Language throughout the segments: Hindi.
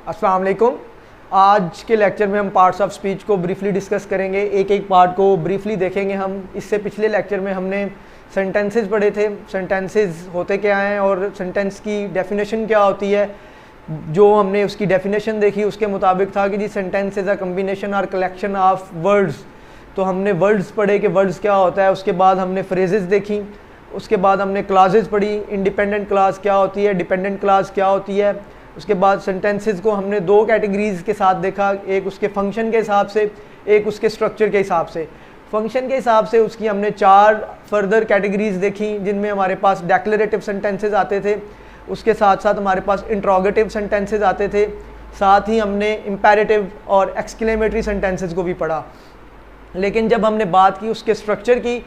अस्सलाम वालेकुम। आज के लेक्चर में हम पार्ट्स ऑफ स्पीच को ब्रीफली डिस्कस करेंगे, एक एक पार्ट को ब्रीफली देखेंगे हम। इससे पिछले लेक्चर में हमने सेंटेंसेस पढ़े थे, सेंटेंसेस होते क्या हैं और सेंटेंस की डेफिनेशन क्या होती है। जो हमने उसकी डेफिनेशन देखी उसके मुताबिक था कि जी सेंटेंस इज़ अ कम्बिनेशन और कलेक्शन ऑफ वर्ड्स। तो हमने वर्ड्स पढ़े कि वर्ड्स क्या होता है। उसके बाद हमने फ्रेजेस देखी, उसके बाद हमने क्लासेस पढ़ी, इंडिपेंडेंट क्लास क्या होती है, डिपेंडेंट क्लास क्या होती है। उसके बाद सेंटेंसेस को हमने दो कैटेगरीज़ के साथ देखा, एक उसके फंक्शन के हिसाब से, एक उसके स्ट्रक्चर के हिसाब से। फंक्शन के हिसाब से उसकी हमने 4 फर्दर कैटेगरीज़ देखी, जिनमें हमारे पास डेक्लरेटिव सेंटेंसेस आते थे, उसके साथ साथ हमारे पास इंट्रोगेटिव सेंटेंसेस आते थे, साथ ही हमने इम्पेरेटिव और एक्सक्लेमेटरी सेंटेंसेस को भी पढ़ा। लेकिन जब हमने बात की उसके स्ट्रक्चर की,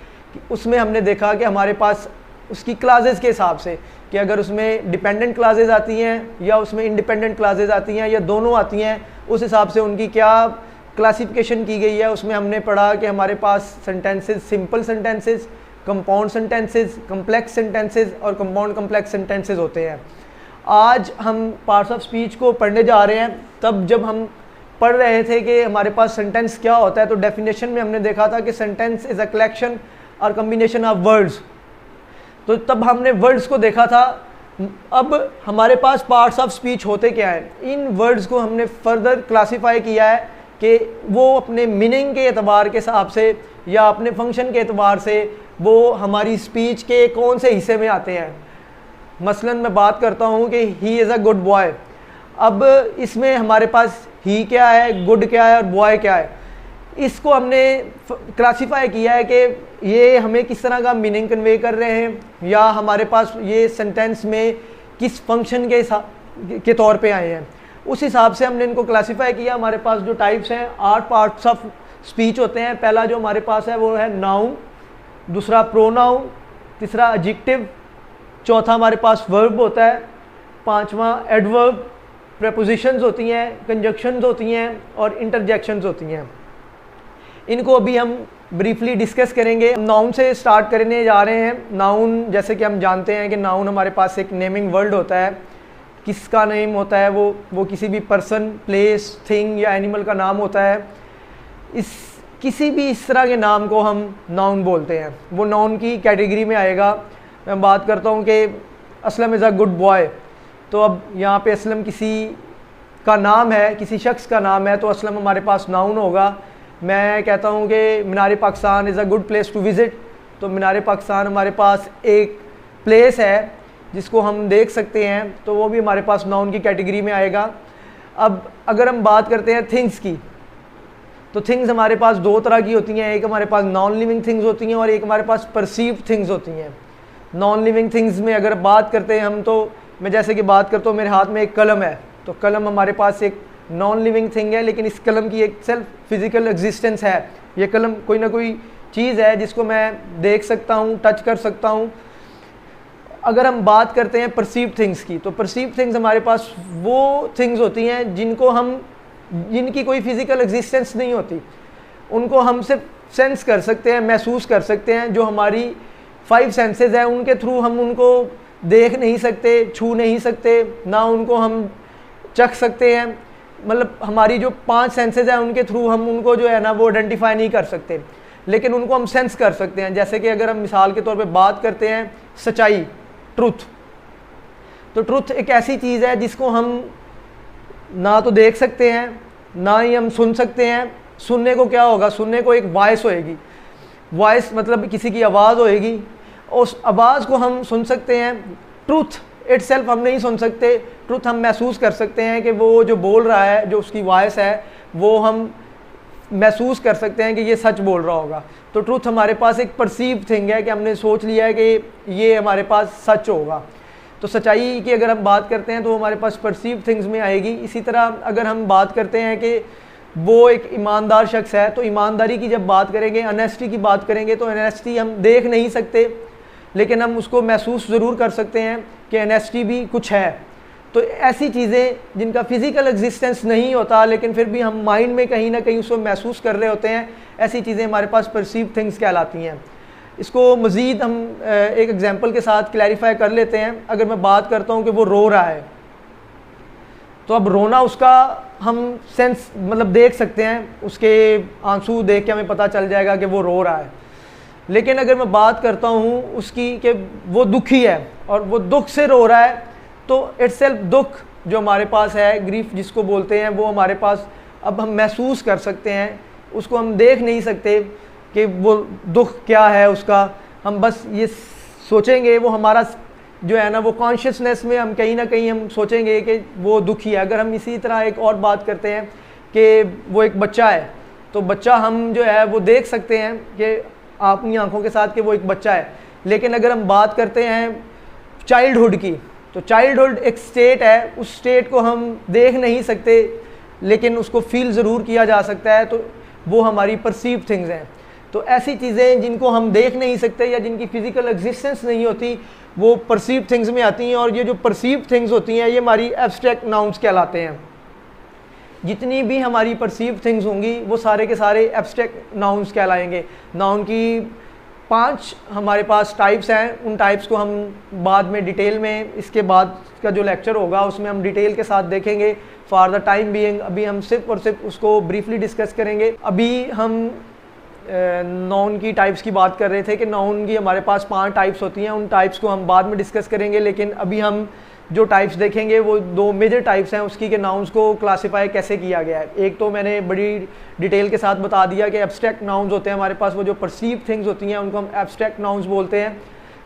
उसमें हमने देखा कि हमारे पास उसकी क्लासेस के हिसाब से कि अगर उसमें डिपेंडेंट क्लासेस आती हैं या उसमें इंडिपेंडेंट क्लासेस आती हैं या दोनों आती हैं, उस हिसाब से उनकी क्या क्लासिफिकेशन की गई है। उसमें हमने पढ़ा कि हमारे पास sentences simple sentences, compound sentences, complex sentences और कंपाउंड कम्प्लेक्स सेंटेंसेस होते हैं। आज हम पार्ट्स ऑफ स्पीच को पढ़ने जा रहे हैं। तब जब हम पढ़ रहे थे कि हमारे पास सेंटेंस क्या होता है, तो डेफिनेशन में हमने देखा था कि सेंटेंस इज़ अ कलेक्शन और कम्बिनेशन ऑफ वर्ड्स। तो तब हमने वर्ड्स को देखा था। अब हमारे पास पार्ट्स ऑफ स्पीच होते क्या हैं, इन वर्ड्स को हमने फर्दर क्लासिफाई किया है कि वो अपने मीनिंग के एतबार के हिसाब से या अपने फंक्शन के एतबार से वो हमारी स्पीच के कौन से हिस्से में आते हैं। मसलन मैं बात करता हूँ कि he is a good boy. अब इसमें हमारे पास ही क्या है, गुड क्या है और बॉय क्या है, इसको हमने क्लासिफाई किया है कि ये हमें किस तरह का मीनिंग कन्वे कर रहे हैं या हमारे पास ये सेंटेंस में किस फंक्शन के तौर पे आए हैं। उस हिसाब से हमने इनको क्लासिफाई किया। हमारे पास जो टाइप्स हैं, 8 पार्ट्स ऑफ स्पीच होते हैं। पहला जो हमारे पास है वो है नाउन, दूसरा प्रोनाउन, तीसरा एडजेक्टिव, चौथा हमारे पास वर्ब होता है, पांचवा एडवर्ब, प्रेपोजिशंस होती हैं, कंजक्शंस होती हैं और इंटरजेक्शंस होती हैं। इनको अभी हम ब्रीफली डिस्कस करेंगे। नाउन से स्टार्ट करने जा रहे हैं। नाउन, जैसे कि हम जानते हैं कि नाउन हमारे पास एक नेमिंग वर्ड होता है। किसका नेम होता है? वो किसी भी पर्सन, प्लेस, थिंग या एनिमल का नाम होता है। किसी भी इस तरह के नाम को हम नाउन बोलते हैं, वो नाउन की कैटेगरी में आएगा। मैं बात करता हूँ कि Aslam is a good boy. तो अब यहाँ पे असलम किसी का नाम है, किसी शख्स का नाम है, तो असलम हमारे पास नाउन होगा। मैं कहता हूँ कि Minar Pakistan is a good place to visit, तो मीनार पाकिस्तान हमारे पास एक प्लेस है जिसको हम देख सकते हैं, तो वो भी हमारे पास नाउन की कैटेगरी में आएगा। अब अगर हम बात करते हैं थिंग्स की, तो थिंग्स हमारे पास 2 तरह की होती हैं। एक हमारे पास नॉन लिविंग थिंग्स होती हैं और एक हमारे पास परसीव थिंग्स होती हैं। नॉन लिविंग थिंग्स में अगर बात करते हैं हम, तो मैं जैसे कि बात करता हूँ, मेरे हाथ में एक कलम है, तो कलम हमारे पास एक नॉन लिविंग थिंग है, लेकिन इस कलम की एक सेल्फ फिजिकल एग्जिस्टेंस है। ये कलम कोई ना कोई चीज़ है जिसको मैं देख सकता हूँ, टच कर सकता हूँ। अगर हम बात करते हैं परसीव थिंग्स की, तो परसीव थिंग्स हमारे पास वो थिंग्स होती हैं जिनकी कोई फिजिकल एग्जिस्टेंस नहीं होती। उनको हम सिर्फ सेंस कर सकते हैं, महसूस कर सकते हैं। जो हमारी 5 सेंसेस हैं, उनके थ्रू हम उनको देख नहीं सकते, छू नहीं सकते, ना उनको हम चख सकते हैं। मतलब हमारी जो 5 सेंसेस हैं, उनके थ्रू हम उनको जो है ना वो आइडेंटिफाई नहीं कर सकते, लेकिन उनको हम सेंस कर सकते हैं। जैसे कि अगर हम मिसाल के तौर पे बात करते हैं सच्चाई, ट्रुथ, तो ट्रुथ एक ऐसी चीज़ है जिसको हम ना तो देख सकते हैं, ना ही हम सुन सकते हैं। सुनने को क्या होगा? सुनने को एक वॉइस होएगी। वॉइस मतलब किसी की आवाज़ होएगी, उस आवाज़ को हम सुन सकते हैं। ट्रुथ इटसेल्फ हम नहीं सुन सकते। ट्रुथ हम महसूस कर सकते हैं कि वो जो बोल रहा है, जो उसकी वॉइस है, वो हम महसूस कर सकते हैं कि ये सच बोल रहा होगा। तो ट्रुथ हमारे पास एक परसीव थिंग है कि हमने सोच लिया है कि ये हमारे पास सच होगा। तो सच्चाई की अगर हम बात करते हैं तो हमारे पास परसीव थिंग्स में आएगी। इसी तरह अगर हम बात करते हैं कि वो एक ईमानदार शख्स है, तो ईमानदारी की जब बात करेंगे, ऑनेस्टी की बात करेंगे, तो ऑनेस्टी हम देख नहीं सकते, लेकिन हम उसको महसूस ज़रूर कर सकते हैं कि ऑनेस्टी भी कुछ है। तो ऐसी चीज़ें जिनका फिज़िकल एग्जिस्टेंस नहीं होता, लेकिन फिर भी हम माइंड में कहीं ना कहीं उसको महसूस कर रहे होते हैं, ऐसी चीज़ें हमारे पास परसीव थिंग्स कहलाती हैं। इसको मज़ीद हम एक एग्जांपल के साथ क्लैरिफाई कर लेते हैं। अगर मैं बात करता हूँ कि वो रो रहा है, तो अब रोना उसका हम सेंस मतलब देख सकते हैं, उसके आंसू देख के हमें पता चल जाएगा कि वो रो रहा है। लेकिन अगर मैं बात करता हूँ उसकी कि वो दुखी है और वो दुख से रो रहा है, तो इट्सेल्फ दुख जो हमारे पास है, ग्रीफ जिसको बोलते हैं, वो हमारे पास अब हम महसूस कर सकते हैं, उसको हम देख नहीं सकते कि वो दुख क्या है उसका। हम बस ये सोचेंगे, वो हमारा जो है ना वो कॉन्शियसनेस में हम कहीं ना कहीं हम सोचेंगे कि वो दुखी है। अगर हम इसी तरह एक और बात करते हैं कि वो एक बच्चा है, तो बच्चा हम जो है वो देख सकते हैं कि अपनी आंखों के साथ कि वो एक बच्चा है। लेकिन अगर हम बात करते हैं चाइल्डहुड की, तो चाइल्डहुड एक स्टेट है, उस स्टेट को हम देख नहीं सकते लेकिन उसको फील ज़रूर किया जा सकता है, तो वो हमारी परसीव थिंग्स हैं। तो ऐसी चीज़ें जिनको हम देख नहीं सकते या जिनकी फ़िज़िकल एग्जिस्टेंस नहीं होती, वो परसीव थिंग्स में आती हैं। और ये जो परसीव थिंग्स होती हैं, ये हमारी एब्स्ट्रैक्ट नाउन्स कहलाते हैं। जितनी भी हमारी परसीव थिंग्स होंगी वो सारे के सारे एब्स्ट्रैक्ट नाउन्स कहलाएंगे। नाउन की 5 हमारे पास टाइप्स हैं, उन टाइप्स को हम बाद में डिटेल में, इसके बाद का जो लेक्चर होगा उसमें हम डिटेल के साथ देखेंगे। फॉर द टाइम बीइंग अभी हम सिर्फ और सिर्फ उसको ब्रीफली डिस्कस करेंगे। अभी हम नाउन की टाइप्स की बात कर रहे थे कि नाउन की हमारे पास 5 टाइप्स होती हैं, उन टाइप्स को हम बाद में डिस्कस करेंगे। लेकिन अभी हम जो टाइप्स देखेंगे वो 2 मेजर टाइप्स हैं उसकी, के नाउन्स को क्लासिफाई कैसे किया गया है। एक तो मैंने बड़ी डिटेल के साथ बता दिया कि एब्स्ट्रैक्ट नाउन्स होते हैं हमारे पास, वो जो परसीव थिंग्स होती हैं उनको हम एब्स्ट्रैक्ट नाउन्स बोलते हैं।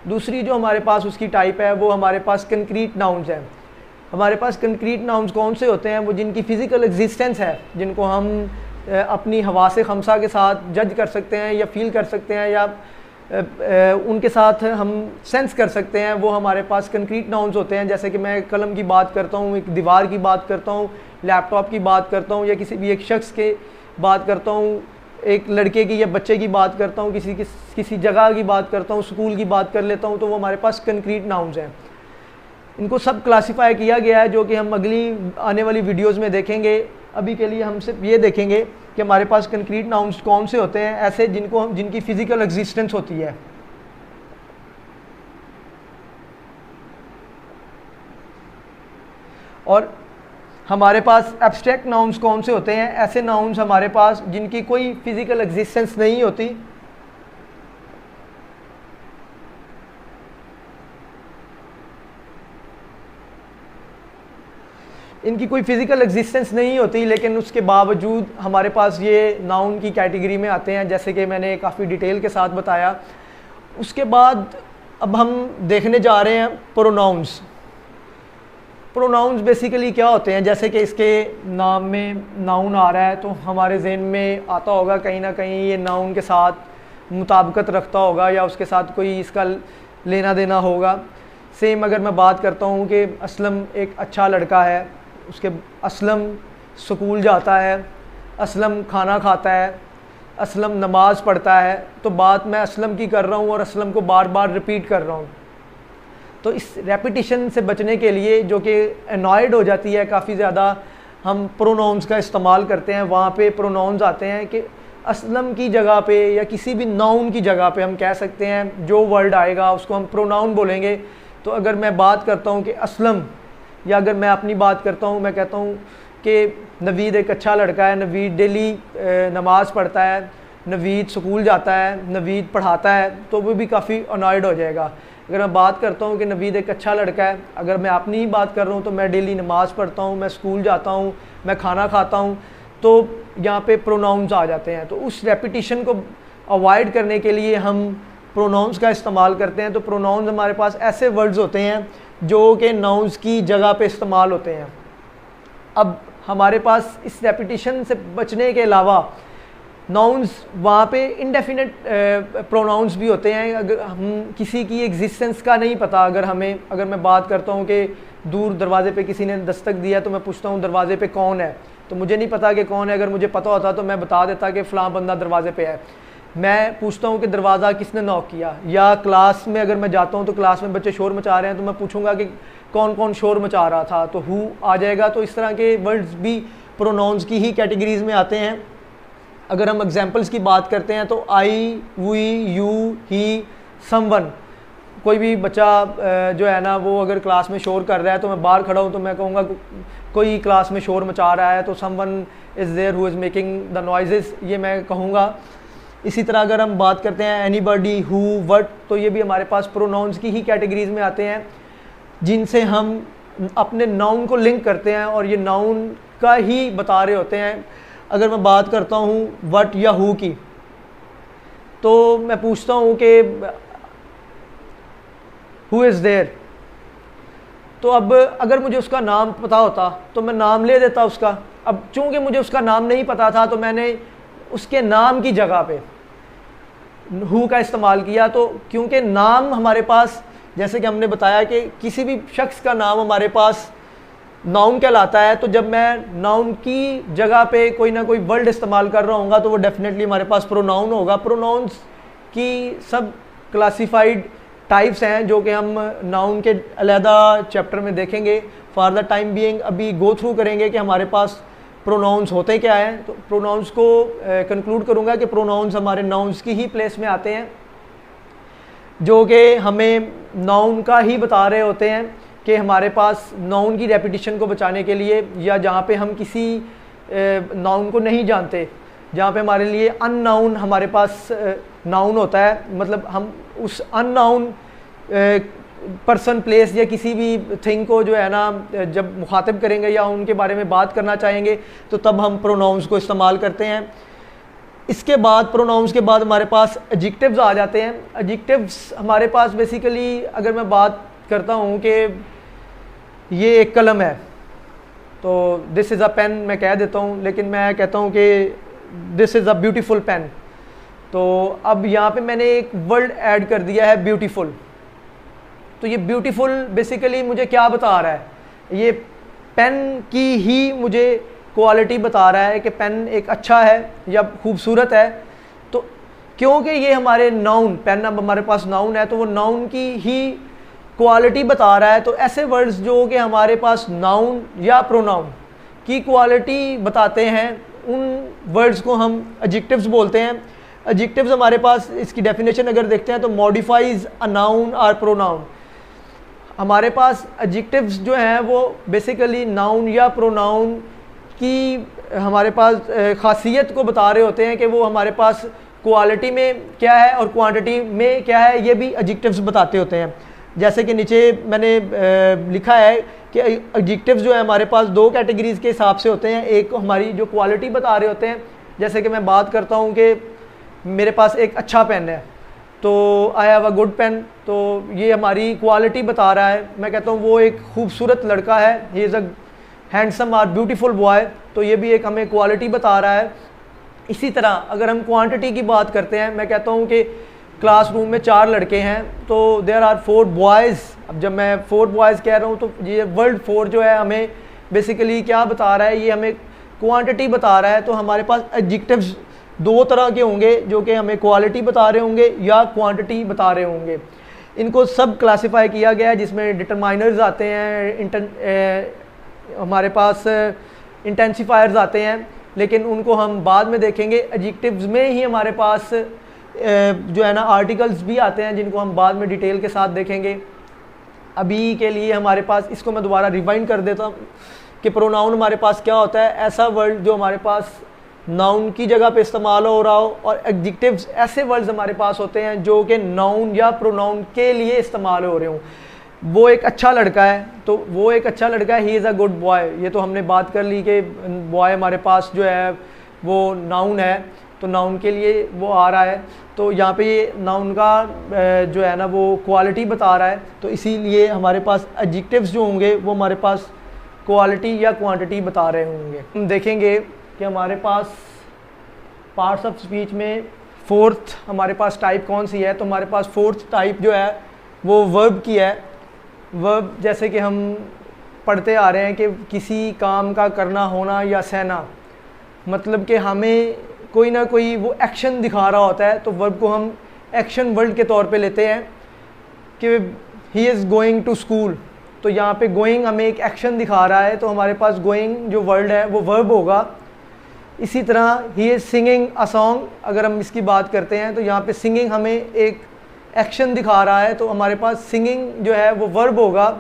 दूसरी जो हमारे पास उसकी टाइप है वो हमारे पास कंक्रीट नाउन्स हैं। हमारे पास कंक्रीट नाउन्स कौन से होते हैं? वो जिनकी फ़िज़िकल एग्जिस्टेंस है, जिनको हम अपनी हवा से खमसा के साथ जज कर सकते हैं या फील कर सकते हैं या उनके साथ हम सेंस कर सकते हैं, वो हमारे पास कंक्रीट नाउन्स होते हैं। जैसे कि मैं कलम की बात करता हूँ, एक दीवार की बात करता हूँ, लैपटॉप की बात करता हूँ, या किसी भी एक शख्स के बात करता हूँ, एक लड़के की या बच्चे की बात करता हूँ, किसी जगह की बात करता हूँ, स्कूल की बात कर लेता हूँ, तो वो हमारे पास कंक्रीट नाउन्स हैं। इनको सब क्लासिफाई किया गया है, जो कि हम अगली आने वाली वीडियोज़ में देखेंगे। अभी के लिए हम सिर्फ ये देखेंगे कि हमारे पास कंक्रीट नाउन्स कौन से होते हैं, ऐसे जिनकी फ़िज़िकल एग्जिस्टेंस होती है। और हमारे पास एब्स्ट्रैक्ट नाउन्स कौन से होते हैं, ऐसे नाउन्स हमारे पास जिनकी कोई फ़िज़िकल एग्जिस्टेंस नहीं होती। इनकी कोई फ़िज़िकल एग्जिस्टेंस नहीं होती, लेकिन उसके बावजूद हमारे पास ये नाउन की कैटेगरी में आते हैं, जैसे कि मैंने काफ़ी डिटेल के साथ बताया। उसके बाद अब हम देखने जा रहे हैं प्रोनाउंस। प्रोनाउंस बेसिकली क्या होते हैं? जैसे कि इसके नाम में नाउन आ रहा है, तो हमारे जहन में आता होगा कहीं ना कहीं ये नाउन के साथ मुताबिकत रखता होगा या उसके साथ कोई इसका लेना देना होगा। सेम अगर मैं बात करता हूँ कि असलम एक अच्छा लड़का है, उसके असलम स्कूल जाता है, असलम खाना खाता है, असलम नमाज़ पढ़ता है, तो बात मैं असलम की कर रहा हूँ और असलम को बार बार रिपीट कर रहा हूँ। तो इस रेपिटिशन से बचने के लिए, जो कि एनॉयड हो जाती है काफ़ी ज़्यादा, हम प्रोनाउंस का इस्तेमाल करते हैं। वहाँ पे प्रोनाउंस आते हैं कि असलम की जगह पे या किसी भी नाउन की जगह पे हम कह सकते हैं, जो वर्ड आएगा उसको हम प्रोनाउन बोलेंगे। तो अगर मैं बात करता हूँ कि असलम, या अगर मैं अपनी बात करता हूँ, मैं कहता हूँ कि नवीद एक अच्छा लड़का है, नवीद डेली नमाज़ पढ़ता है, नवीद स्कूल जाता है, नवीद पढ़ाता है, तो वो भी काफ़ी अनॉयड हो जाएगा। अगर मैं बात करता हूँ कि नवीद एक अच्छा लड़का है, अगर मैं अपनी ही बात कर रहा हूँ तो मैं डेली नमाज़ पढ़ता हूँ, मैं स्कूल जाता हूँ, मैं खाना खाता हूँ, तो यहाँ पे प्रोनाउंस आ जाते हैं। तो उस रेपिटिशन को अवॉइड करने के लिए हम प्रोनाउंस का इस्तेमाल करते हैं। तो प्रोनाउंस हमारे पास ऐसे वर्ड्स होते हैं जो कि नाउन्स की जगह पे इस्तेमाल होते हैं। अब हमारे पास इस रेपिटिशन से बचने के अलावा नाउन्स वहाँ पे इंडेफिनिट प्रोनाउंस भी होते हैं। अगर हम किसी की एग्जिस्टेंस का नहीं पता, अगर मैं बात करता हूँ कि दूर दरवाज़े पे किसी ने दस्तक दिया, तो मैं पूछता हूँ दरवाज़े पे कौन है, तो मुझे नहीं पता कि कौन है। अगर मुझे पता होता तो मैं बता देता कि फ़लाँ बंदा दरवाज़े पे है। मैं पूछता हूँ कि दरवाज़ा किसने नॉक किया, या क्लास में अगर मैं जाता हूँ तो क्लास में बच्चे शोर मचा रहे हैं, तो मैं पूछूंगा कि कौन कौन शोर मचा रहा था, तो हु आ जाएगा। तो इस तरह के वर्ड्स भी प्रोनाउंस की ही कैटेगरीज में आते हैं। अगर हम एग्जांपल्स की बात करते हैं तो आई, वी, यू, ही, समवन, कोई भी बच्चा जो है ना वो अगर क्लास में शोर कर रहा है तो मैं बाहर खड़ा हूँ तो मैं कहूँगा कोई क्लास में शोर मचा रहा है, तो someone is there who is making the noises, ये मैं कहूँगा। इसी तरह अगर हम बात करते हैं एनीबॉडी, हु, व्हाट, तो ये भी हमारे पास प्रोनाउंस की ही कैटेगरीज में आते हैं, जिनसे हम अपने नाउन को लिंक करते हैं और ये नाउन का ही बता रहे होते हैं। अगर मैं बात करता हूँ व्हाट या हु की, तो मैं पूछता हूँ कि हु इज़ देयर, तो अब अगर मुझे उसका नाम पता होता तो मैं नाम ले देता उसका। अब चूंकि मुझे उसका नाम नहीं पता था तो मैंने उसके नाम की जगह पे हु का इस्तेमाल किया। तो क्योंकि नाम हमारे पास, जैसे कि हमने बताया कि किसी भी शख्स का नाम हमारे पास नाउन कहलाता है, तो जब मैं नाउन की जगह पे कोई ना कोई वर्ड इस्तेमाल कर रहा हूँगा तो वो डेफिनेटली हमारे पास प्रोनाउन होगा। प्रोनाउंस की सब क्लासिफाइड टाइप्स हैं जो कि हम नाउन के अलहदा चैप्टर में देखेंगे। फॉर द टाइम बीइंग अभी गो थ्रू करेंगे कि हमारे पास प्रोनाउंस होते क्या हैं। तो प्रोनाउंस को कंक्लूड करूँगा कि प्रोनाउंस हमारे नाउन्स की ही प्लेस में आते हैं, जो कि हमें नाउन का ही बता रहे होते हैं कि हमारे पास नाउन की रेपिटिशन को बचाने के लिए, या जहाँ पे हम किसी नाउन को नहीं जानते, जहाँ पे हमारे लिए अननाउन हमारे पास नाउन होता है, मतलब हम उस अननाउन पर्सन, प्लेस या किसी भी थिंग को जो है ना जब मुखातिब करेंगे या उनके बारे में बात करना चाहेंगे तो तब हम प्रोनाउंस को इस्तेमाल करते हैं। इसके बाद प्रोनाउंस के बाद हमारे पास एडजेक्टिव्स आ जाते हैं। एडजेक्टिव्स हमारे पास बेसिकली, अगर मैं बात करता हूँ कि ये एक कलम है तो दिस इज़ अ पेन मैं कह देता हूँ, लेकिन मैं कहता हूँ कि this is a beautiful pen. तो अब यहाँ पे मैंने एक वर्ड ऐड कर दिया है ब्यूटीफुल। तो ये ब्यूटीफुल बेसिकली मुझे क्या बता रहा है, ये पेन की ही मुझे क्वालिटी बता रहा है कि पेन एक अच्छा है या खूबसूरत है। तो क्योंकि ये हमारे नाउन, पेन अब हमारे पास नाउन है तो वो नाउन की ही क्वालिटी बता रहा है। तो ऐसे वर्ड्स जो कि हमारे पास नाउन या प्रोनाउन की क्वालिटी बताते हैं, उन वर्ड्स को हम एडजेक्टिव्स बोलते हैं। एडजेक्टिव्स हमारे पास, इसकी डेफिनेशन अगर देखते हैं तो मॉडिफाइज अ नाउन और प्रोनाउन। हमारे पास एडजेक्टिव्स जो हैं वो बेसिकली नाउन या प्रोनाउन की हमारे पास खासियत को बता रहे होते हैं कि वो हमारे पास क्वालिटी में क्या है और क्वांटिटी में क्या है, ये भी एडजेक्टिव्स बताते होते हैं। जैसे कि नीचे मैंने लिखा है कि एडजेक्टिव्स जो है हमारे पास दो कैटेगरीज के हिसाब से होते हैं। एक हमारी जो क्वालिटी बता रहे होते हैं, जैसे कि मैं बात करता हूँ कि मेरे पास एक अच्छा पेन है तो I have a good pen, तो ये हमारी क्वालिटी बता रहा है। मैं कहता हूँ वो एक खूबसूरत लड़का है, ही इज़ अ हैंडसम और ब्यूटीफुल बॉय, तो ये भी एक हमें क्वालिटी बता रहा है। इसी तरह अगर हम क्वांटिटी की बात करते हैं, मैं कहता हूँ कि क्लासरूम में 4 लड़के हैं तो देयर आर 4 बॉयज़। अब जब मैं 4 बॉयज़ कह रहा हूँ तो ये वर्ड 4 जो है हमें बेसिकली क्या बता रहा है, ये हमें क्वांटिटी बता रहा है। तो हमारे पास एडजेक्टिव्स 2 तरह के होंगे जो कि हमें क्वालिटी बता रहे होंगे या क्वांटिटी बता रहे होंगे। इनको सब क्लासिफाई किया गया है, जिसमें डिटरमाइनर्स आते हैं, हमारे पास इंटेंसिफायर्स आते हैं, लेकिन उनको हम बाद में देखेंगे। एडजेक्टिव्स में ही हमारे पास जो है ना आर्टिकल्स भी आते हैं, जिनको हम बाद में डिटेल के साथ देखेंगे। अभी के लिए हमारे पास, इसको मैं दोबारा रिवाइंड कर देता हूँ कि प्रोनाउन हमारे पास क्या होता है, ऐसा वर्ड जो हमारे पास नाउन की जगह पे इस्तेमाल हो रहा हो, और एडजेक्टिव्स ऐसे वर्ड्स हमारे पास होते हैं जो कि नाउन या प्रोनाउन के लिए इस्तेमाल हो रहे हों। वो एक अच्छा लड़का है तो वो एक अच्छा लड़का है, he is a good boy. ये तो हमने बात कर ली कि बॉय हमारे पास जो है वो नाउन है, तो नाउन के लिए वो आ रहा है। तो यहाँ पे ये नाउन का जो है ना वो क्वालिटी बता रहा है, तो इसीलिए हमारे पास एडजेक्टिव्स जो होंगे वो हमारे पास क्वालिटी या क्वांटिटी बता रहे होंगे। हम देखेंगे कि हमारे पास पार्ट्स ऑफ स्पीच में 4th हमारे पास टाइप कौन सी है। तो हमारे पास 4th टाइप जो है वो वर्ब की है। वर्ब जैसे कि हम पढ़ते आ रहे हैं कि किसी काम का करना होना या सहना, मतलब कि हमें कोई ना कोई वो एक्शन दिखा रहा होता है, तो वर्ब को हम एक्शन वर्ड के तौर पे लेते हैं कि he is going to school. तो यहाँ पे गोइंग हमें एक एक्शन दिखा रहा है, तो हमारे पास गोइंग जो वर्ड है वो वर्ब होगा। इसी तरह he is singing a song, अगर हम इसकी बात करते हैं तो यहाँ पे सिंगिंग हमें एक एक्शन दिखा रहा है तो हमारे पास सिंगिंग जो है वो वर्ब होगा।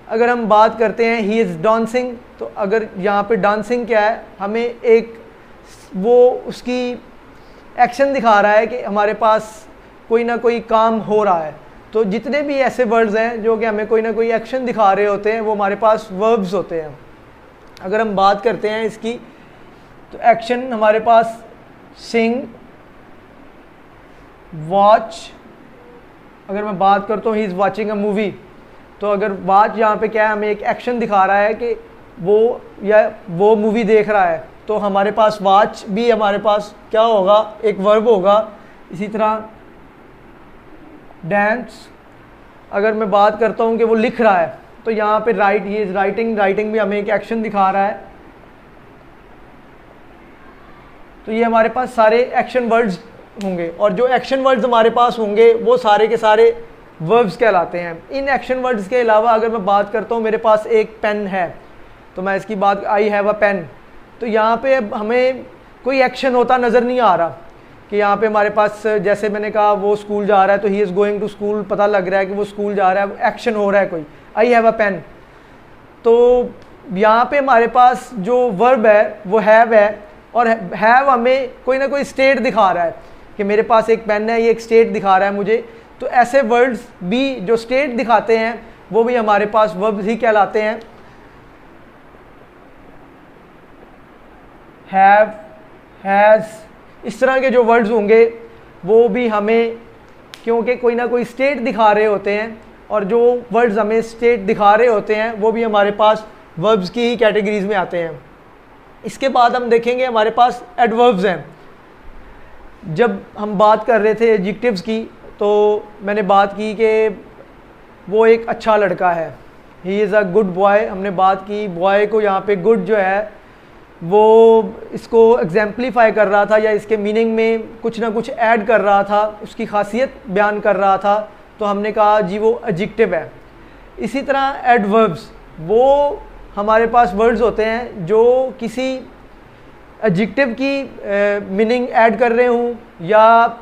अगर हम बात करते हैं ही इज़ डांसिंग, तो अगर यहाँ पे डांसिंग क्या है, हमें एक वो उसकी एक्शन दिखा रहा है कि हमारे पास कोई ना कोई काम हो रहा है। तो जितने भी ऐसे वर्ड्स हैं जो कि हमें कोई ना कोई एक्शन दिखा रहे होते हैं वो हमारे पास वर्ब्स होते हैं। अगर हम बात करते हैं इसकी, तो एक्शन हमारे पास सिंग, वॉच। अगर मैं बात करता हूँ he is watching a movie, तो अगर वॉच यहाँ पे क्या है, हमें एक एक्शन दिखा रहा है कि वो मूवी देख रहा है, तो हमारे पास वॉच भी हमारे पास क्या होगा, एक वर्ब होगा। इसी तरह डांस, अगर मैं बात करता हूँ कि वो लिख रहा है, तो यहाँ पे right, he is writing, writing भी हमें एक एक्शन दिखा रहा है। तो ये हमारे पास सारे एक्शन वर्ड्स होंगे, और जो एक्शन वर्ड्स हमारे पास होंगे वो सारे के सारे वर्ब्स कहलाते हैं। इन एक्शन वर्ड्स के अलावा अगर मैं बात करता हूँ, मेरे पास एक पेन है, तो मैं इसकी बात, आई हैव अ पेन, तो यहाँ पे हमें कोई एक्शन होता नज़र नहीं आ रहा कि यहाँ पे हमारे पास, जैसे मैंने कहा वो स्कूल जा रहा है तो he is going to school, पता लग रहा है कि वो स्कूल जा रहा है, एक्शन हो रहा है कोई, आई हैव अ पेन। तो यहाँ पे हमारे पास जो वर्ब है वो हैव है, और हैव हमें कोई ना कोई स्टेट दिखा रहा है कि मेरे पास एक पेन है, ये एक स्टेट दिखा रहा है मुझे। तो ऐसे वर्ड्स भी जो स्टेट दिखाते हैं वो भी हमारे पास वर्ब्स ही कहलाते हैं। हैव, हैज़, इस तरह के जो वर्ड्स होंगे वो भी हमें, क्योंकि कोई ना कोई स्टेट दिखा रहे होते हैं, और जो वर्ड्स हमें स्टेट दिखा रहे होते हैं वो भी हमारे पास वर्ब्स की ही कैटेगरीज में आते हैं। इसके बाद हम देखेंगे हमारे पास एडवर्ब्स हैं। जब हम बात कर रहे थे एडजेक्टिव्स की, तो मैंने बात की कि वो एक अच्छा लड़का है, he is a good boy. हमने बात की बॉय को, यहाँ पे गुड जो है वो इसको एग्जाम्पलीफाई कर रहा था या इसके मीनिंग में कुछ ना कुछ ऐड कर रहा था, उसकी खासियत बयान कर रहा था, तो हमने कहा जी वो एडजेक्टिव है। इसी तरह एडवर्ब्स, वो हमारे पास वर्ड्स होते हैं जो किसी एडजेक्टिव की मीनिंग ऐड कर रहे हूँ या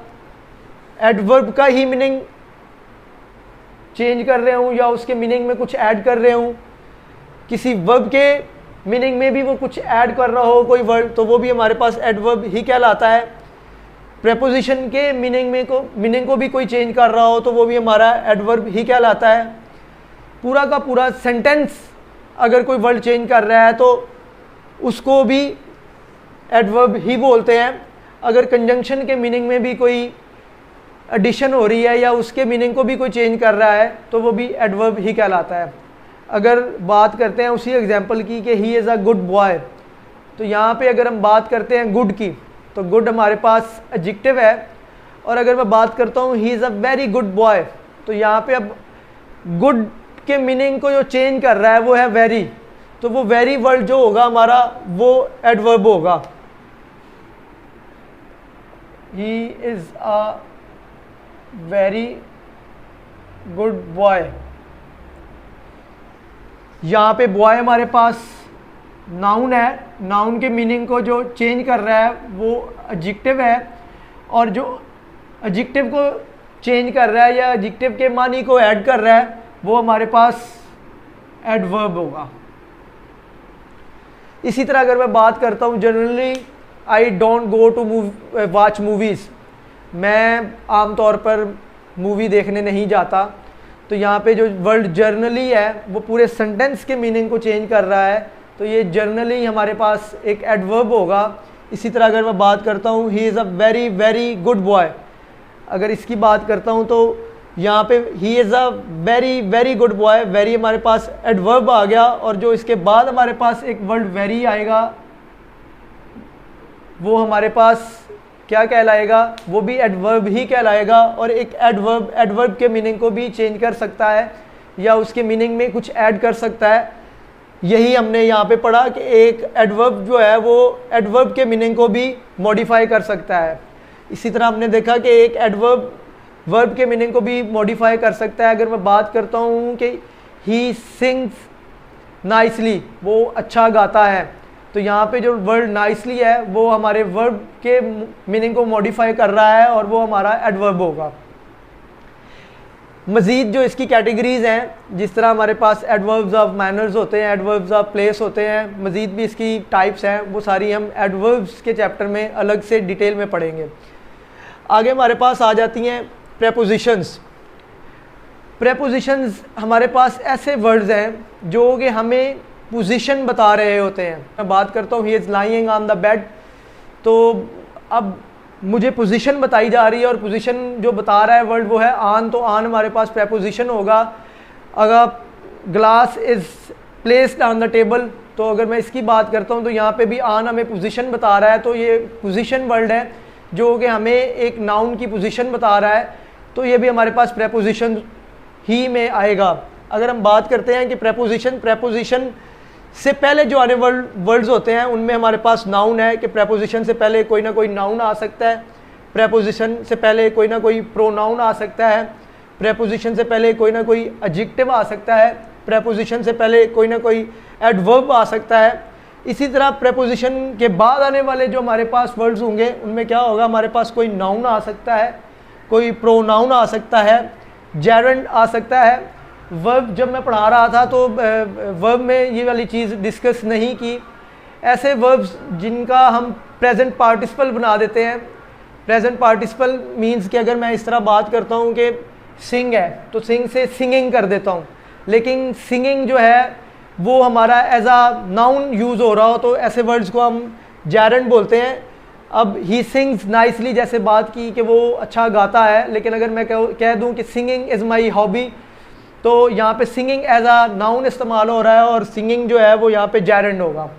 एडवर्ब का ही मीनिंग चेंज कर रहे हूँ या उसके मीनिंग में कुछ ऐड कर रहे हूँ, किसी वर्ब के मीनिंग में भी वो कुछ ऐड कर रहा हो कोई वर्ड, तो वो भी हमारे पास एडवर्ब ही कहलाता है। प्रेपोजिशन के मीनिंग को भी कोई चेंज कर रहा हो तो वो भी हमारा एडवर्ब ही कहलाता है। पूरा का पूरा सेंटेंस अगर कोई वर्ड चेंज कर रहा है तो उसको भी एडवर्ब ही बोलते हैं। अगर कंजंक्शन के मीनिंग में भी कोई एडिशन हो रही है या उसके मीनिंग को भी कोई चेंज कर रहा है तो वो भी एडवर्ब ही कहलाता है। अगर बात करते हैं उसी एग्जांपल की कि he is a good boy, तो यहाँ पे अगर हम बात करते हैं गुड की, तो गुड हमारे पास एडजेक्टिव है, और अगर मैं बात करता हूँ he is a very good boy, तो यहाँ पे अब गुड के मीनिंग को जो चेंज कर रहा है वो है वेरी, तो वो वेरी वर्ड जो होगा हमारा वो एडवर्ब होगा। He is a very good boy, यहाँ पे बॉय हमारे पास नाउन है, नाउन के मीनिंग को जो चेंज कर रहा है वो एडजेक्टिव है, और जो एडजेक्टिव को चेंज कर रहा है या एडजेक्टिव के मानी को ऐड कर रहा है वो हमारे पास एडवर्ब होगा। इसी तरह अगर मैं बात करता हूँ generally I don't go to watch movies, मैं आमतौर पर मूवी देखने नहीं जाता, तो यहाँ पे जो वर्ड जर्नली है वो पूरे सेंटेंस के मीनिंग को चेंज कर रहा है, तो ये जर्नली हमारे पास एक एडवर्ब होगा। इसी तरह अगर मैं बात करता हूँ he is a very very good boy, अगर इसकी बात करता हूँ तो यहाँ पे he is a very very good boy, very हमारे पास एडवर्ब आ गया, और जो इसके बाद हमारे पास एक वर्ड वेरी आएगा वो हमारे पास क्या कहलाएगा, वो भी एडवर्ब ही कहलाएगा। और एक एडवर्ब के मीनिंग को भी चेंज कर सकता है या उसके मीनिंग में कुछ ऐड कर सकता है। यही हमने यहाँ पे पढ़ा कि एक एडवर्ब जो है वो एडवर्ब के मीनिंग को भी मॉडिफाई कर सकता है। इसी तरह हमने देखा कि एक एडवर्ब वर्ब के मीनिंग को भी मॉडिफाई कर सकता है। अगर मैं बात करता हूँ कि ही सिंग्स नाइसली, वो अच्छा गाता है, तो यहाँ पे जो वर्ड नाइसली है वो हमारे वर्ब के मीनिंग को मॉडिफाई कर रहा है और वो हमारा एडवर्ब होगा। मज़ीद जो इसकी कैटेगरीज़ हैं, जिस तरह हमारे पास एडवर्ब्स ऑफ मैनर्स होते हैं, एडवर्ब्स ऑफ प्लेस होते हैं, मज़ीद भी इसकी टाइप्स हैं, वो सारी हम एडवर्ब्स के चैप्टर में अलग से डिटेल में पढ़ेंगे। आगे हमारे पास आ जाती हैं प्रेपोजिशंस। प्रेपोजिशंस हमारे पास ऐसे वर्ड्स हैं जो कि हमें पोजीशन बता रहे होते हैं। मैं बात करता हूँ he is lying on the bed, तो अब मुझे पोजीशन बताई जा रही है और पोजीशन जो बता रहा है वर्ड वो है ऑन, तो ऑन हमारे पास प्रेपोजिशन होगा। अगर glass is placed on the table, तो अगर मैं इसकी बात करता हूँ तो यहाँ पे भी ऑन हमें पोजीशन बता रहा है, तो ये पोजीशन वर्ड है जो कि हमें एक नाउन की पोजीशन बता रहा है, तो ये भी हमारे पास प्रेपोजिशन ही में आएगा। अगर हम बात करते हैं कि प्रेपोजिशन से पहले जो आने वर्ड्स होते हैं उनमें हमारे पास नाउन है कि प्रेपोजिशन से पहले कोई ना कोई नाउन आ सकता है, प्रेपोजिशन से पहले कोई ना कोई प्रोनाउन आ सकता है, प्रेपोजिशन से पहले कोई ना कोई एडजेक्टिव आ सकता है, प्रेपोजिशन से पहले कोई ना कोई एडवर्ब आ सकता है। इसी तरह प्रेपोजिशन के बाद आने वाले जो हमारे पास वर्ड्स होंगे उनमें क्या होगा, हमारे पास कोई नाउन आ सकता है, कोई प्रोनाउन आ सकता है, जेरेंड आ सकता है। वर्ब जब मैं पढ़ा रहा था तो वर्ब में ये वाली चीज़ डिस्कस नहीं की। ऐसे वर्ब्स जिनका हम प्रेजेंट पार्टिसिपल बना देते हैं। प्रेजेंट पार्टिसिपल मींस कि अगर मैं इस तरह बात करता हूँ कि सिंग है तो सिंग से सिंगिंग कर देता हूँ, लेकिन सिंगिंग जो है वो हमारा एज आ नाउन यूज़ हो रहा हो तो ऐसे वर्ड्स को हम जेरेंड बोलते हैं। अब ही सिंग्स नाइसली जैसे बात की कि वो अच्छा गाता है, लेकिन अगर मैं कह दूँ कि सिंगिंग इज़ माई हॉबी, तो यहाँ पे सिंगिंग एज आ नाउन इस्तेमाल हो रहा है और सिंगिंग जो है वो यहाँ पे जेरेंड होगा।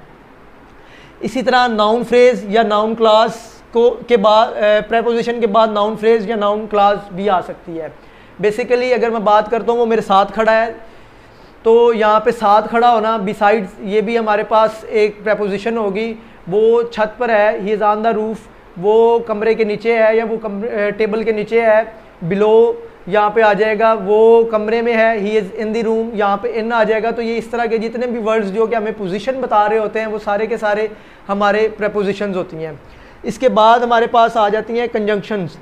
इसी तरह नाउन फ्रेज या नाउन क्लास के बाद प्रेपोजिशन के बाद नाउन फ्रेज या नाउन क्लास भी आ सकती है। बेसिकली अगर मैं बात करता हूँ वो मेरे साथ खड़ा है, तो यहाँ पे साथ खड़ा होना बिसाइड्स ये भी हमारे पास एक प्रेपोजिशन होगी। वो छत पर है, he is on the roof, वो कमरे के नीचे है या वो टेबल के नीचे है। बिलो यहाँ पे आ जाएगा, वो कमरे में है, he is in the room, यहाँ पे इन आ जाएगा। तो ये इस तरह के जितने भी वर्ड्स जो कि हमें पोजीशन बता रहे होते हैं वो सारे के सारे हमारे प्रेपोजिशंस होती हैं। इसके बाद हमारे पास आ जाती हैं कंजंक्शंस।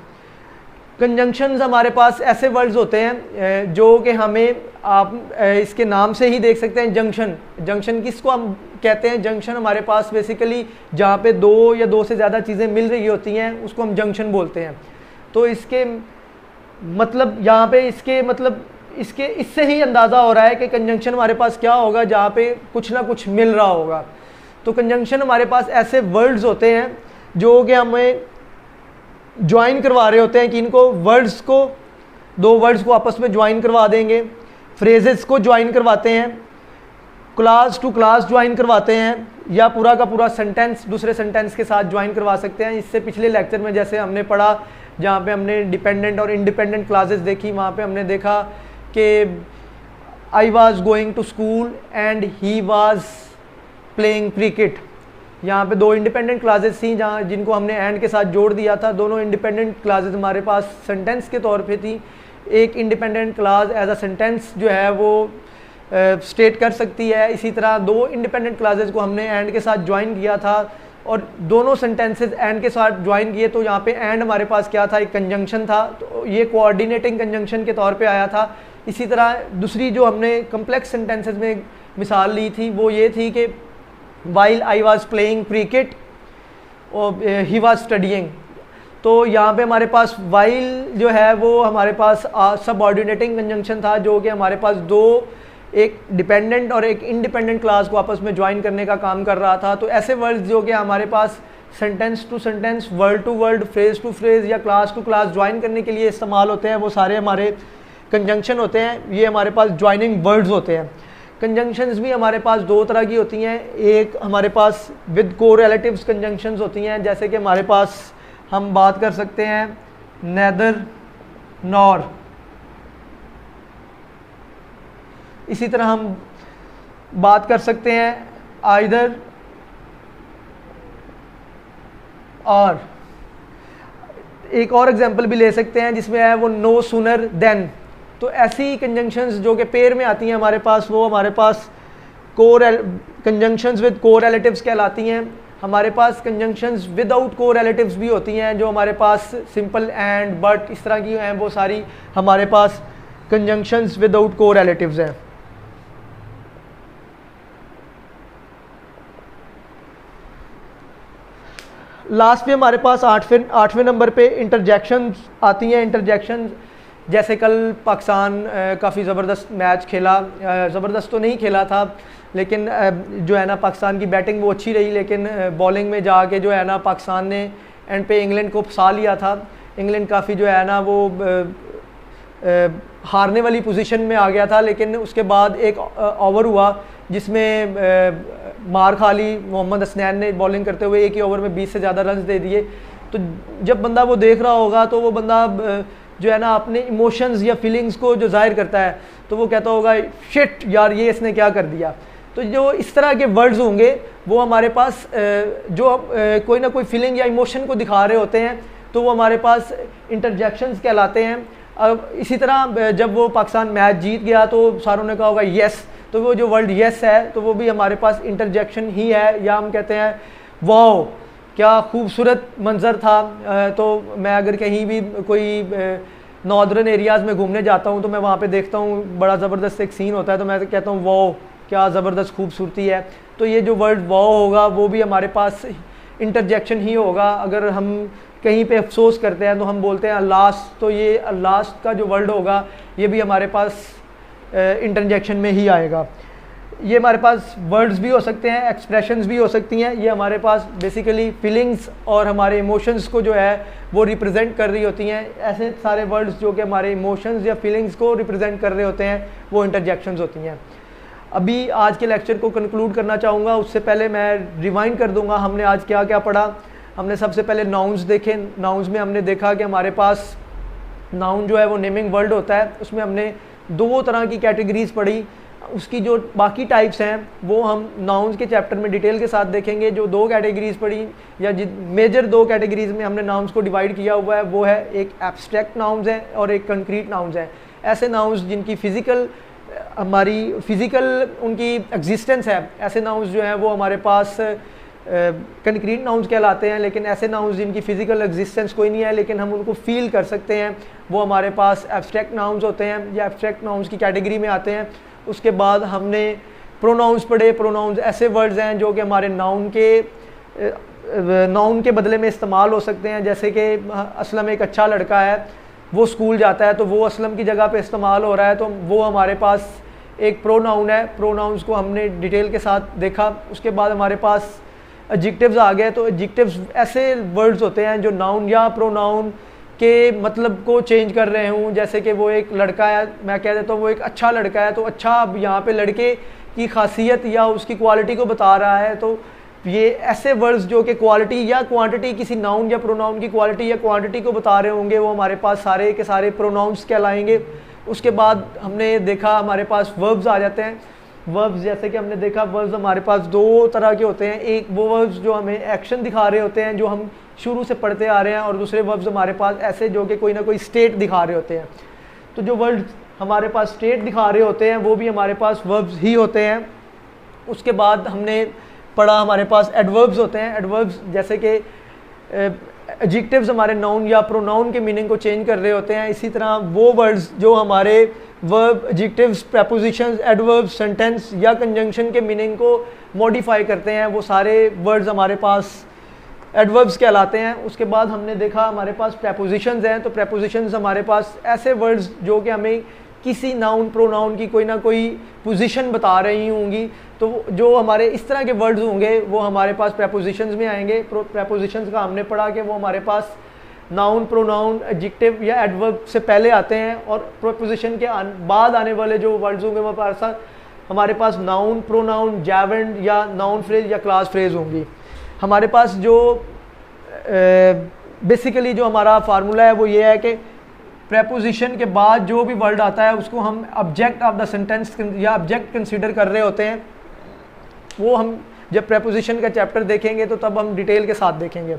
कंजंक्शंस हमारे पास ऐसे वर्ड्स होते हैं जो कि हमें आप इसके नाम से ही देख सकते हैं। जंक्शन, जंक्शन किसको हम कहते हैं? जंक्शन हमारे पास बेसिकली जहाँ पे दो या दो से ज़्यादा चीज़ें मिल रही होती हैं उसको हम जंक्शन बोलते हैं। तो इसके मतलब यहाँ पे इसके इससे ही अंदाज़ा हो रहा है कि कंजंक्शन हमारे पास क्या होगा, जहाँ पे कुछ ना कुछ मिल रहा होगा। तो कंजंक्शन हमारे पास ऐसे वर्ड्स होते हैं जो कि हमें ज्वाइन करवा रहे होते हैं कि इनको वर्ड्स को, दो वर्ड्स को आपस में ज्वाइन करवा देंगे, फ्रेजेस को ज्वाइन करवाते हैं, क्लास टू क्लास ज्वाइन करवाते हैं, या पूरा का पूरा सेंटेंस दूसरे सेंटेंस के साथ ज्वाइन करवा सकते हैं। इससे पिछले लेक्चर में जैसे हमने पढ़ा, जहाँ पे हमने डिपेंडेंट और इंडिपेंडेंट क्लासेस देखी, वहाँ पे हमने देखा कि I was going to school and he was playing cricket. यहाँ पे दो इंडिपेंडेंट क्लासेस थी जहाँ जिनको हमने एंड के साथ जोड़ दिया था। दोनों इंडिपेंडेंट क्लासेस हमारे पास सेंटेंस के तौर पे थी। एक independent class as a sentence जो है वो स्टेट कर सकती है। इसी तरह दो इंडिपेंडेंट क्लासेस को हमने एंड के साथ ज्वाइन किया था और दोनों सेंटेंसेस एंड के साथ ज्वाइन किए, तो यहाँ पे एंड हमारे पास क्या था, एक कंजंक्शन था, तो ये कोऑर्डिनेटिंग कंजंक्शन के तौर पे आया था। इसी तरह दूसरी जो हमने कम्प्लेक्स सेंटेंसेस में मिसाल ली थी वो ये थी कि while I was playing cricket और ही वॉज स्टडीइंग। तो यहाँ पे हमारे पास वाइल जो है वो हमारे पास सबऑर्डिनेटिंग कंजंक्शन था, जो कि हमारे पास दो, एक डिपेंडेंट और एक इंडिपेंडेंट क्लास को आपस में ज्वाइन करने का काम कर रहा था। तो ऐसे वर्ड्स जो कि हमारे पास sentence to sentence, word to word, phrase to phrase या क्लास टू क्लास ज्वाइन करने के लिए इस्तेमाल होते हैं, वो सारे हमारे कंजंक्शन होते हैं। ये हमारे पास ज्वाइनिंग वर्ड्स होते हैं। कंजंक्शंस भी हमारे पास दो तरह की होती हैं। एक हमारे पास विद कोरिलेटिव्स कंजंक्शंस होती हैं, जैसे कि हमारे पास हम बात कर सकते हैं नेदर नॉर। इसी तरह हम बात कर सकते हैं आइदर और। एक और एग्जांपल भी ले सकते हैं जिसमें है वो नो सूनर देन। तो ऐसी कंजंक्शंस जो कि पेयर में आती हैं हमारे पास, वो हमारे पास कंजंक्शंस विद कोरिलेटिव्स कहलाती हैं। हमारे पास कंजंक्शंस विदाउट कोरिलेटिव्स भी होती हैं, जो हमारे पास सिंपल एंड, बट, इस तरह की हैं, वो सारी हमारे पास कंजंक्शंस विदाउट को रिलेटिव्स हैं। लास्ट में हमारे पास आठवें नंबर पे इंटरजेक्शन आती हैं। इंटरजेक्शन जैसे कल पाकिस्तान काफ़ी ज़बरदस्त मैच खेला, ज़बरदस्त तो नहीं खेला था लेकिन जो है ना पाकिस्तान की बैटिंग वो अच्छी रही, लेकिन बॉलिंग में जाके जो है ना पाकिस्तान ने एंड पे इंग्लैंड को फंसा लिया था। इंग्लैंड काफ़ी जो है ना वो हारने वाली पोजीशन में आ गया था, लेकिन उसके बाद एक ओवर हुआ जिसमें मार खा ली मोहम्मद हसनैन ने बॉलिंग करते हुए। एक ही ओवर में 20 से ज़्यादा रन दे दिए। तो जब बंदा वो देख रहा होगा तो वो बंदा जो है ना अपने इमोशंस या फीलिंग्स को जो जाहिर करता है तो वो कहता होगा शिट यार ये इसने क्या कर दिया। तो जो इस तरह के वर्ड्स होंगे वो हमारे पास जो कोई ना कोई फीलिंग या इमोशन को दिखा रहे होते हैं तो वो हमारे पास इंटरजेक्शंस कहलाते हैं। अब इसी तरह जब वो पाकिस्तान मैच जीत गया तो सारों ने कहा होगा यस, तो वो जो वर्ड यस है तो वो भी हमारे पास इंटरजेक्शन ही है, या हम कहते हैं वाओ क्या खूबसूरत मंज़र था। तो मैं अगर कहीं भी कोई नॉर्दर्न एरियाज़ में घूमने जाता हूँ तो मैं वहाँ पे देखता हूँ बड़ा ज़बरदस्त एक सीन होता है तो मैं कहता हूँ वाओ क्या ज़बरदस्त खूबसूरती है। तो ये जो वर्ड वाओ होगा वो भी हमारे पास इंटरजेक्शन ही होगा। अगर हम कहीं पे अफसोस करते हैं तो हम बोलते हैं अल्लास, तो ये अल्लास का जो वर्ड होगा ये भी हमारे पास इंटरजेक्शन में ही आएगा। ये हमारे पास वर्ड्स भी हो सकते हैं, एक्सप्रेशंस भी हो सकती हैं। ये हमारे पास बेसिकली फीलिंग्स और हमारे इमोशंस को जो है वो रिप्रेजेंट कर रही होती हैं। ऐसे सारे वर्ड्स जो कि हमारे इमोशंस या फीलिंग्स को रिप्रेजेंट कर रहे होते हैं वो इंटरजेक्शंस होती हैं। अभी आज के लेक्चर को कंक्लूड करना चाहूँगा, उससे पहले मैं रिवाइंड कर दूँगा हमने आज क्या क्या पढ़ा। हमने सबसे पहले नाउन्स देखे। नाउन्स में हमने देखा कि हमारे पास नाउन जो है वो नेमिंग वर्ड होता है, उसमें हमने दो तरह की कैटेगरीज पढ़ी। उसकी जो बाकी टाइप्स हैं वो हम नाउन्स के चैप्टर में डिटेल के साथ देखेंगे। जो दो कैटेगरीज पढ़ी या मेजर दो कैटेगरीज में हमने नाउन्स को डिवाइड किया हुआ है वो है एक एब्स्ट्रैक्ट नाउन्स है और एक कंक्रीट नाउन्स है। ऐसे नाउन्स जिनकी हमारी फिज़िकल उनकी एग्जिस्टेंस है, ऐसे नाउन्स जो हैं वो हमारे पास कंक्रीट नाउन्स कहलाते हैं। लेकिन ऐसे नाउन्स जिनकी फ़िज़िकल एग्जिस्टेंस कोई नहीं है लेकिन हम उनको फील कर सकते हैं वो हमारे पास एब्स्ट्रैक्ट नाउन्स होते हैं या एब्स्ट्रैक्ट नाउन्स की कैटेगरी में आते हैं। उसके बाद हमने प्रोनाउंस पढ़े। प्रोनाउंस ऐसे वर्ड्स हैं जो कि हमारे नाउन के बदले में इस्तेमाल हो सकते हैं। जैसे कि असलम एक अच्छा लड़का है, वो स्कूल जाता है तो वो असलम की जगह पे इस्तेमाल हो रहा है, तो वो हमारे पास एक प्रोनाउन है। प्रोनाउंस को हमने डिटेल के साथ देखा। उसके बाद हमारे पास एडजेक्टिव्स आ गए। तो एडजेक्टिव्स ऐसे वर्ड्स होते हैं जो नाउन या प्रोनाउन के मतलब को चेंज कर रहे हूँ। जैसे कि वो एक लड़का है, मैं कह देता हूँ वो एक अच्छा लड़का है, तो अच्छा अब यहाँ पे लड़के की खासियत या उसकी क्वालिटी को बता रहा है। तो ये ऐसे वर्ड्स जो कि क्वालिटी या क्वांटिटी किसी नाउन या प्रोनाउन की क्वालिटी या क्वांटिटी को बता रहे होंगे वो हमारे पास सारे के सारे प्रोनाउंस कहलाएंगे। उसके बाद हमने देखा हमारे पास वर्ब्स आ जाते हैं। वर्ब्स जैसे कि हमने देखा वर्ब्स हमारे पास दो तरह के होते हैं। एक वो वर्ब्स जो हमें एक्शन दिखा रहे होते हैं जो हम शुरू से पढ़ते आ रहे हैं, और दूसरे वर्ब्स हमारे पास ऐसे जो कि कोई ना कोई स्टेट दिखा रहे होते हैं। तो जो वर्ड्स हमारे पास स्टेट दिखा रहे होते हैं वो भी हमारे पास वर्ब्स ही होते हैं। उसके बाद हमने पढ़ा हमारे पास एडवर्ब्स होते हैं। एडवर्ब्स जैसे कि एडजेक्टिव्स हमारे नाउन या प्रोनाउन के मीनिंग को चेंज कर रहे होते हैं। इसी तरह वो वर्ड्स जो हमारे verb, adjectives, prepositions, adverbs, sentence या कंजंक्शन के मीनिंग को मॉडिफाई करते हैं, वो सारे वर्ड्स हमारे पास एडवर्ब्स कहलाते हैं। उसके बाद हमने देखा हमारे पास प्रेपोजिशंस हैं। तो प्रेपोजिशंस हमारे पास ऐसे वर्ड्स जो कि हमें किसी नाउन प्रोनाउन की कोई ना कोई पोजीशन बता रही होंगी, तो जो हमारे इस तरह के वर्ड्स होंगे वो हमारे पास प्रेपोजिशंस में आएंगे। प्रेपोजिशंस का हमने पढ़ा कि वो हमारे पास नाउन, प्रोनाउन, एडजेक्टिव या एडवर्ब से पहले आते हैं, और प्रेपोजिशन के बाद आने वाले जो वर्ड्स होंगे वो हमारे पास नाउन, प्रोनाउन, जैवेंड या नाउन फ्रेज या क्लास फ्रेज होंगी। हमारे पास जो बेसिकली जो हमारा फार्मूला है वो ये है कि प्रेपोजिशन के बाद जो भी वर्ड आता है उसको हम ऑब्जेक्ट ऑफ द सेंटेंस या ऑब्जेक्ट कंसीडर कर रहे होते हैं। वो हम जब प्रेपोजिशन का चैप्टर देखेंगे तो तब हम डिटेल के साथ देखेंगे।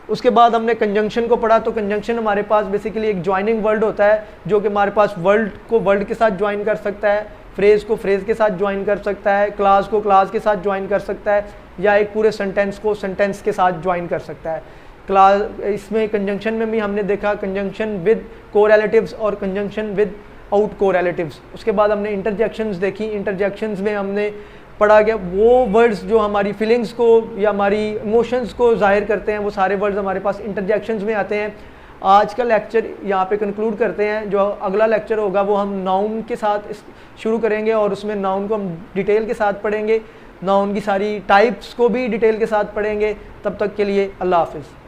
उसके बाद हमने कंजंक्शन को पढ़ा। तो कंजंक्शन हमारे पास बेसिकली एक ज्वाइनिंग वर्ड होता है जो कि हमारे पास वर्ड को वर्ड के साथ ज्वाइन कर सकता है, फ्रेज को फ्रेज के साथ ज्वाइन कर सकता है, क्लास को क्लास के साथ ज्वाइन कर सकता है, या एक पूरे सेंटेंस को सेंटेंस के साथ ज्वाइन कर सकता है। इसमें कंजंक्शन में भी हमने देखा कंजंक्शन विद कोरिलेटिव्स और कंजंक्शन विद आउट कोरिलेटिव्स। उसके बाद हमने इंटरजेक्शंस देखी। इंटरजेक्शंस में हमने पढ़ा गया वो वर्ड्स जो हमारी फीलिंग्स को या हमारी इमोशंस को जाहिर करते हैं, वो सारे वर्ड्स हमारे पास इंटरजेक्शंस में आते हैं। आज का लेक्चर यहाँ पे कंक्लूड करते हैं। जो अगला लेक्चर होगा वो हम नाउन के साथ शुरू करेंगे और उसमें नाउन को हम डिटेल के साथ पढ़ेंगे, नाउन की सारी टाइप्स को भी डिटेल के साथ पढ़ेंगे। तब तक के लिए अल्लाह हाफिज़।